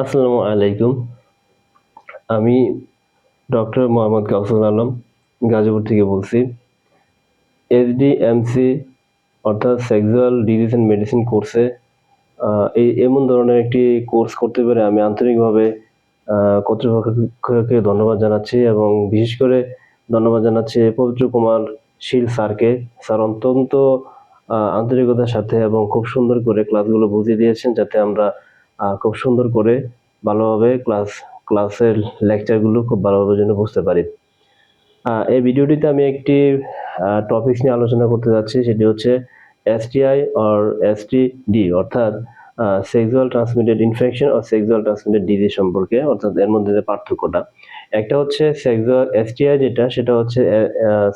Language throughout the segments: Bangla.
আসসালামু আলাইকুম। আমি ডক্টর মোহাম্মদ কাউসার আলম গাজীপুর থেকে বলছি। এসডিএমসি অর্থাৎ সেক্সুয়াল ডিজিজ অ্যান্ড মেডিসিন কোর্সে এমন ধরনের একটি কোর্স করতে পেরে আমি আন্তরিকভাবে কর্তৃপক্ষকে ধন্যবাদ জানাচ্ছি এবং বিশেষ করে ধন্যবাদ জানাচ্ছি পবিত্র কুমার শীল স্যারকে। স্যার অত্যন্ত আন্তরিকতার সাথে এবং খুব সুন্দর করে ক্লাসগুলো বুঝিয়ে দিয়েছেন যাতে আমরা খুব সুন্দর করে ভালোভাবে ক্লাসের লেকচারগুলো খুব ভালোভাবে যেন বুঝতে পারি। এই ভিডিওটিতে আমি একটি টপিকস নিয়ে আলোচনা করতে যাচ্ছি, সেটি হচ্ছে এসটিআই অর এসটিডি অর্থাৎ সেক্সুয়াল ট্রান্সমিটেড ইনফেকশন ও সেক্সুয়াল ট্রান্সমিটেড ডিজিজ সম্পর্কে, অর্থাৎ এর মধ্যে যে পার্থক্যটা। একটা হচ্ছে সেক্সুয়াল এসটিআই যেটা সেটা হচ্ছে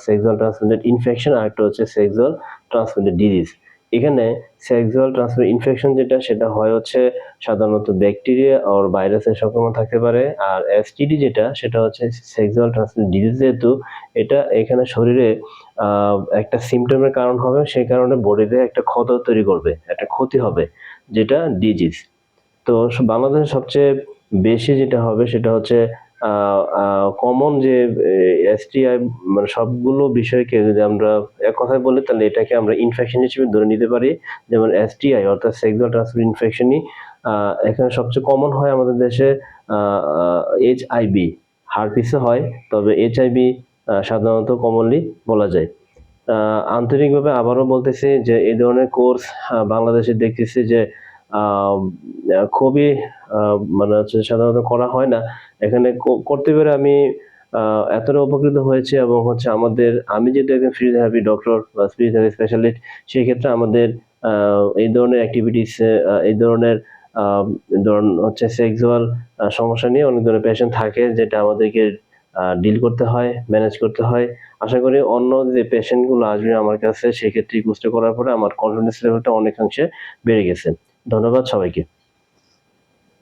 সেক্সুয়াল ট্রান্সমিটেড ইনফেকশন, আর একটা হচ্ছে সেক্সুয়াল ট্রান্সমিটেড ডিজিজ। এখানে সেক্সুয়াল ট্রান্সমিটেড ইনফেকশন যেটা সেটা হয় হচ্ছে সাধারণত ব্যাকটেরিয়া আর ভাইরাসের সংক্রমণ থাকতে পারে, আর এসটিডি যেটা সেটা হচ্ছে সেক্সুয়াল ট্রান্সমিটেড ডিজিজ। যেহেতু এটা এখানে শরীরে একটা সিমটমের কারণ হবে, সেই কারণে বডিতে একটা ক্ষত তৈরি করবে, একটা ক্ষতি হবে, যেটা ডিজিজ। তো বাংলাদেশে সবচেয়ে বেশি যেটা হবে সেটা হচ্ছে কমন যে এসটিআই, মানে সবগুলো বিষয়কে যদি আমরা এক কথায় বলি তাহলে এটাকে আমরা ইনফেকশন হিসেবে ধরে নিতে পারি। যেমন এসটিআই অর্থাৎ সেক্সুয়াল ট্রান্সমিটেড ইনফেকশনই এখানে সবচেয়ে কমন হয় আমাদের দেশে। এইচআইভি হারপিসে হয়, তবে এইচআইভি সাধারণত কমনলি বলা যায়। আন্তরিকভাবে আবারও বলতেছি যে এই ধরনের কোর্স বাংলাদেশে দেখতেছি যে খুবই মানে হচ্ছে সাধারণত করা হয় না। এখানে করতে পেরে আমি এতটা উপকৃত হয়েছি, এবং হচ্ছে আমি যেহেতু একজন ফিজিওথেরাপি ডক্টর বা ফিজিওথেরাপি স্পেশালিস্ট, সেই ক্ষেত্রে আমাদের এই ধরনের অ্যাক্টিভিটিস, এই ধরনের ধরুন হচ্ছে সেক্সুয়াল সমস্যা নিয়ে অনেক ধরনের পেশেন্ট থাকে, যেটা আমাদেরকে ডিল করতে হয়, ম্যানেজ করতে হয়। আশা করি অন্য যে পেশেন্ট গুলো আসবে আমার কাছে, সেক্ষেত্রে কোর্সটা করার পরে আমার কনফিডেন্স লেভেলটা অনেকাংশে বেড়ে গেছে। ধন্যবাদ সবাইকে।